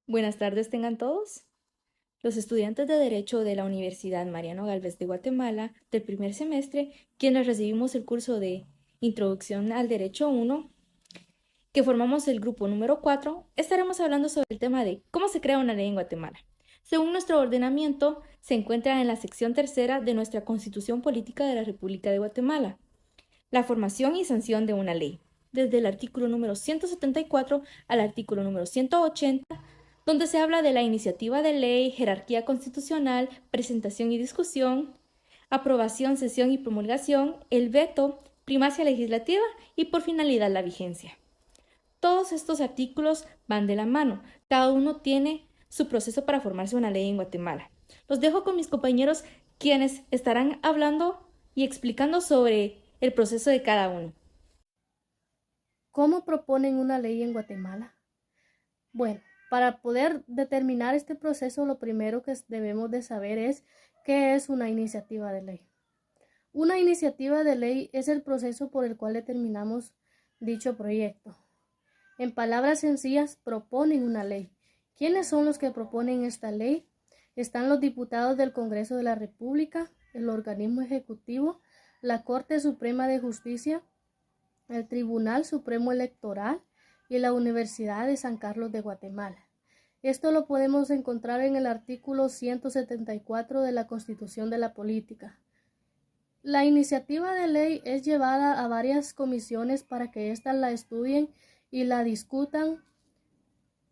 Buenas tardes tengan todos. Los estudiantes de Derecho de la Universidad Mariano Gálvez de Guatemala del primer semestre, quienes recibimos el curso de Introducción al Derecho 1, que formamos el grupo número 4, estaremos hablando sobre el tema de cómo se crea una ley en Guatemala. Según nuestro ordenamiento, se encuentra en la sección tercera de nuestra Constitución Política de la República de Guatemala, la formación y sanción de una ley, desde el artículo número 174 al artículo número 180, donde se habla de la iniciativa de ley, jerarquía constitucional, presentación y discusión, aprobación, sesión y promulgación, el veto, primacia legislativa y por finalidad la vigencia. Todos estos artículos van de la mano, cada uno tiene su proceso para formarse una ley en Guatemala. Los dejo con mis compañeros quienes estarán hablando y explicando sobre el proceso de cada uno. ¿Cómo proponen una ley en Guatemala? Bueno, para poder determinar este proceso, lo primero que debemos de saber es qué es una iniciativa de ley. Una iniciativa de ley es el proceso por el cual determinamos dicho proyecto. En palabras sencillas, proponen una ley. ¿Quiénes son los que proponen esta ley? Están los diputados del Congreso de la República, el organismo ejecutivo, la Corte Suprema de Justicia, el Tribunal Supremo Electoral y la Universidad de San Carlos de Guatemala. Esto lo podemos encontrar en el artículo 174 de la Constitución de la Política. La iniciativa de ley es llevada a varias comisiones para que éstas la estudien y la discutan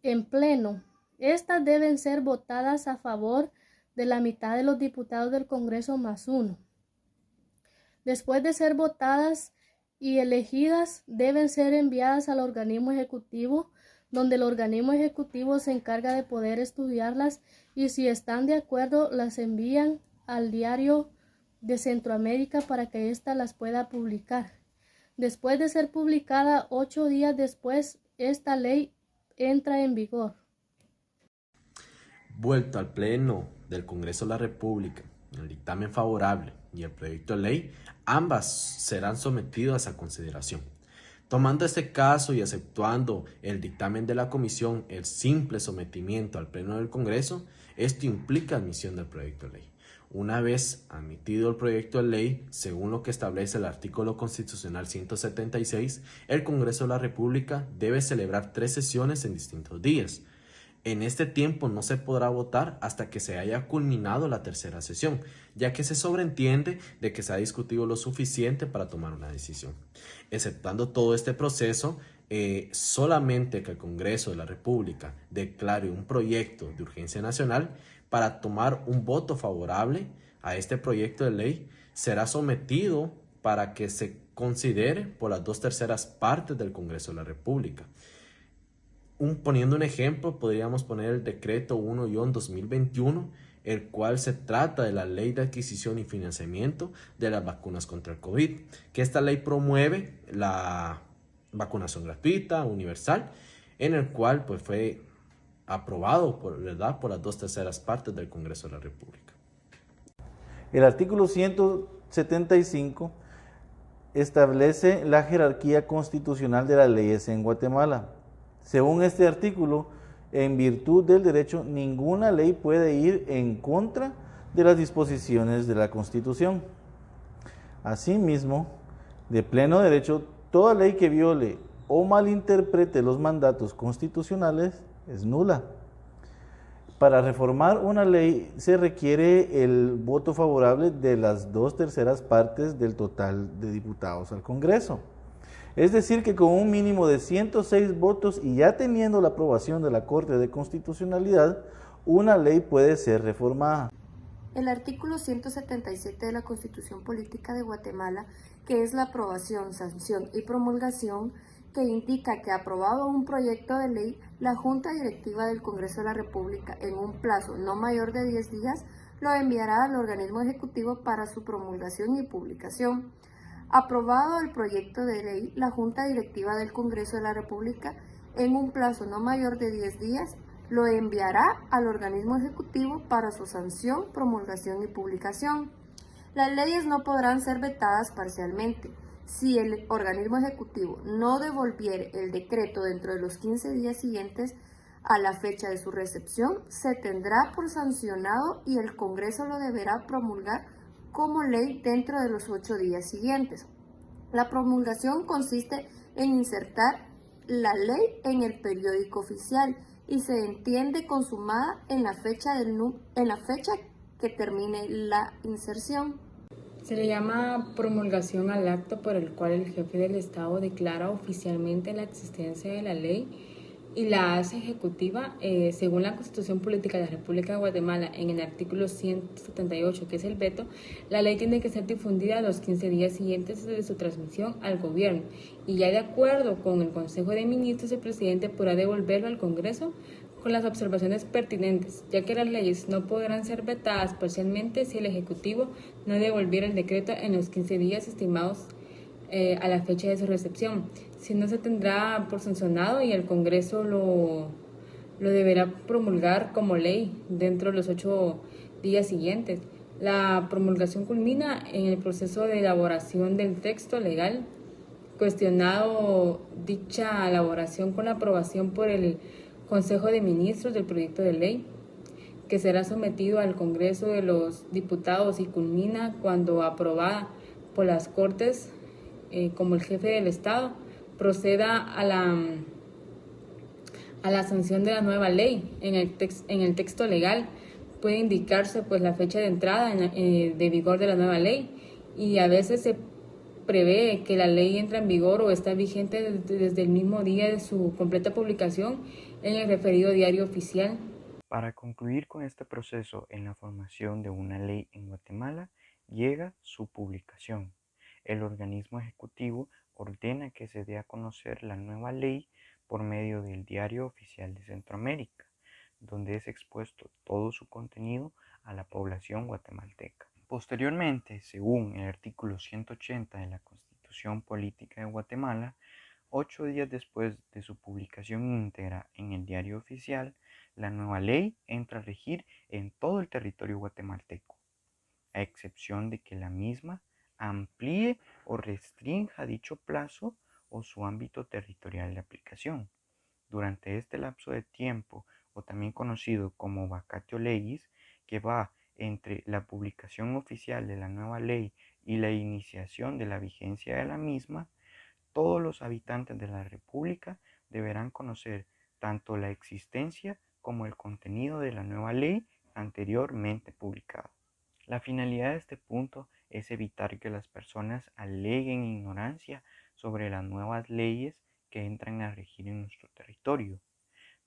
en pleno. Estas deben ser votadas a favor de la mitad de los diputados del Congreso más uno. Después de ser votadas y elegidas, deben ser enviadas al organismo ejecutivo, donde el organismo ejecutivo se encarga de poder estudiarlas y si están de acuerdo las envían al diario de Centroamérica para que ésta las pueda publicar. Después de ser publicada, 8 días después, esta ley entra en vigor. Vuelto al Pleno del Congreso de la República, el dictamen favorable y el proyecto de ley, ambas serán sometidas a consideración. Tomando este caso y aceptando el dictamen de la comisión, el simple sometimiento al Pleno del Congreso, esto implica admisión del proyecto de ley. Una vez admitido el proyecto de ley, según lo que establece el artículo constitucional 176, el Congreso de la República debe celebrar 3 sesiones en distintos días. En este tiempo no se podrá votar hasta que se haya culminado la tercera sesión, ya que se sobreentiende de que se ha discutido lo suficiente para tomar una decisión. Exceptuando todo este proceso, solamente que el Congreso de la República declare un proyecto de urgencia nacional para tomar un voto favorable a este proyecto de ley, será sometido para que se considere por las 2/3 partes del Congreso de la República. Poniendo un ejemplo, podríamos poner el decreto 1-2021, el cual se trata de la ley de adquisición y financiamiento de las vacunas contra el COVID, que esta ley promueve la vacunación gratuita, universal, en el cual pues fue aprobado por las 2/3 partes del Congreso de la República. El artículo 175 establece la jerarquía constitucional de las leyes en Guatemala. Según este artículo, en virtud del derecho, ninguna ley puede ir en contra de las disposiciones de la Constitución. Asimismo, de pleno derecho, toda ley que viole o malinterprete los mandatos constitucionales es nula. Para reformar una ley se requiere el voto favorable de las 2/3 partes del total de diputados al Congreso. Es decir, que con un mínimo de 106 votos y ya teniendo la aprobación de la Corte de Constitucionalidad, una ley puede ser reformada. El artículo 177 de la Constitución Política de Guatemala, que es la aprobación, sanción y promulgación, que indica que aprobado un proyecto de ley, la Junta Directiva del Congreso de la República, en un plazo no mayor de 10 días, lo enviará al organismo ejecutivo para su promulgación y publicación. Aprobado el proyecto de ley, la Junta Directiva del Congreso de la República, en un plazo no mayor de 10 días, lo enviará al organismo ejecutivo para su sanción, promulgación y publicación. Las leyes no podrán ser vetadas parcialmente. Si el organismo ejecutivo no devolviere el decreto dentro de los 15 días siguientes a la fecha de su recepción, se tendrá por sancionado y el Congreso lo deberá promulgar como ley dentro de los 8 días siguientes. La promulgación consiste en insertar la ley en el periódico oficial y se entiende consumada en la fecha que termine la inserción. Se le llama promulgación al acto por el cual el jefe del Estado declara oficialmente la existencia de la ley y la hace ejecutiva. Según la Constitución Política de la República de Guatemala, en el artículo 178, que es el veto, la ley tiene que ser difundida los 15 días siguientes de su transmisión al gobierno, y ya de acuerdo con el Consejo de Ministros, el presidente podrá devolverlo al Congreso con las observaciones pertinentes, ya que las leyes no podrán ser vetadas parcialmente si el Ejecutivo no devolviera el decreto en los 15 días estimados a la fecha de su recepción. Si no, se tendrá por sancionado y el Congreso lo deberá promulgar como ley dentro de los 8 días siguientes. La promulgación culmina en el proceso de elaboración del texto legal, cuestionado dicha elaboración con la aprobación por el Consejo de Ministros del proyecto de ley, que será sometido al Congreso de los Diputados y culmina cuando aprobada por las Cortes, como el jefe del Estado proceda a la sanción de la nueva ley. En el texto legal puede indicarse pues la fecha de entrada de vigor de la nueva ley, y a veces se prevé que la ley entra en vigor o está vigente desde el mismo día de su completa publicación en el referido diario oficial. Para concluir con este proceso en la formación de una ley en Guatemala, llega su publicación. El organismo ejecutivo ordena que se dé a conocer la nueva ley por medio del Diario Oficial de Centroamérica, donde es expuesto todo su contenido a la población guatemalteca. Posteriormente, según el artículo 180 de la Constitución Política de Guatemala, 8 días después de su publicación íntegra en el Diario Oficial, la nueva ley entra a regir en todo el territorio guatemalteco, a excepción de que la misma amplíe o restrinja dicho plazo o su ámbito territorial de aplicación. Durante este lapso de tiempo, o también conocido como vacatio legis, que va entre la publicación oficial de la nueva ley y la iniciación de la vigencia de la misma, todos los habitantes de la República deberán conocer tanto la existencia como el contenido de la nueva ley anteriormente publicada. La finalidad de este punto es evitar que las personas aleguen ignorancia sobre las nuevas leyes que entran a regir en nuestro territorio,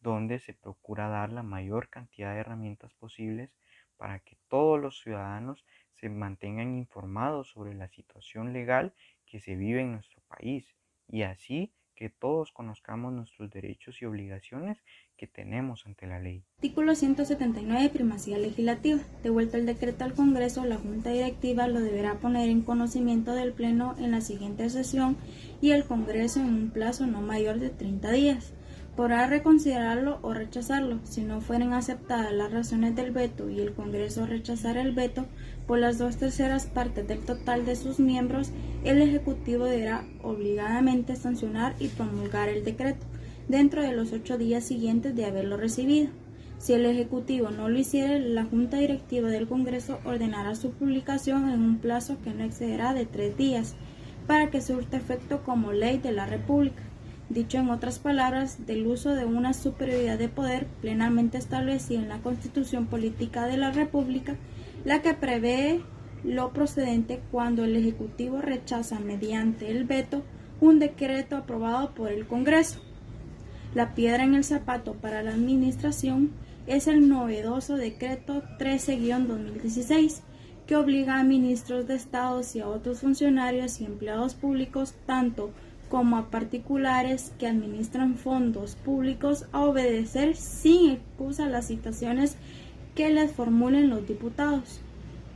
donde se procura dar la mayor cantidad de herramientas posibles para que todos los ciudadanos se mantengan informados sobre la situación legal que se vive en nuestro país, y así que todos conozcamos nuestros derechos y obligaciones que tenemos ante la ley. Artículo 179. Primacía legislativa. Devuelto el decreto al Congreso, la Junta Directiva lo deberá poner en conocimiento del Pleno en la siguiente sesión y el Congreso en un plazo no mayor de 30 días. Podrá reconsiderarlo o rechazarlo. Si no fueren aceptadas las razones del veto y el Congreso rechazara el veto por las 2/3 partes del total de sus miembros, el Ejecutivo deberá obligadamente sancionar y promulgar el decreto dentro de los 8 días siguientes de haberlo recibido. Si el Ejecutivo no lo hiciere, la Junta Directiva del Congreso ordenará su publicación en un plazo que no excederá de 3 días, para que surta efecto como ley de la República. Dicho en otras palabras, del uso de una superioridad de poder plenamente establecida en la Constitución Política de la República, la que prevé lo procedente cuando el Ejecutivo rechaza mediante el veto un decreto aprobado por el Congreso. La piedra en el zapato para la Administración es el novedoso Decreto 13-2016, que obliga a ministros de Estados y a otros funcionarios y empleados públicos, tanto como a particulares que administran fondos públicos, a obedecer sin excusa las citaciones que les formulen los diputados,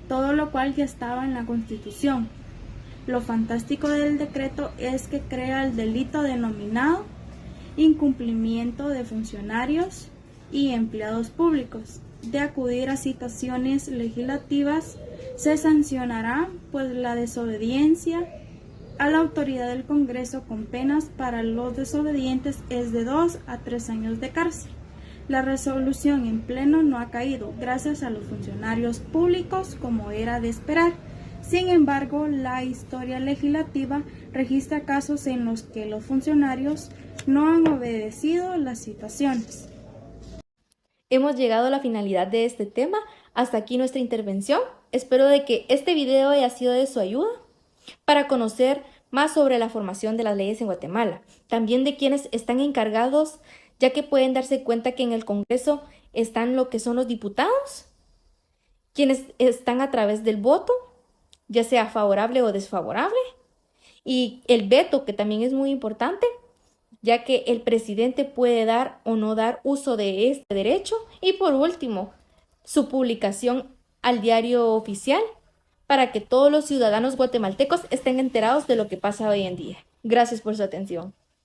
todo lo cual ya estaba en la Constitución. Lo fantástico del decreto es que crea el delito denominado incumplimiento de funcionarios y empleados públicos. De acudir a citaciones legislativas, se sancionará pues la desobediencia a la autoridad del Congreso con penas para los desobedientes es de 2 a 3 años de cárcel. La resolución en pleno no ha caído gracias a los funcionarios públicos como era de esperar. Sin embargo, la historia legislativa registra casos en los que los funcionarios no han obedecido las situaciones. Hemos llegado a la finalidad de este tema. Hasta aquí nuestra intervención. Espero de que este video haya sido de su ayuda para conocer más sobre la formación de las leyes en Guatemala, también de quienes están encargados, ya que pueden darse cuenta que en el Congreso están lo que son los diputados, quienes están a través del voto, ya sea favorable o desfavorable, y el veto, que también es muy importante, ya que el presidente puede dar o no dar uso de este derecho, y por último, su publicación al diario oficial para que todos los ciudadanos guatemaltecos estén enterados de lo que pasa hoy en día. Gracias por su atención.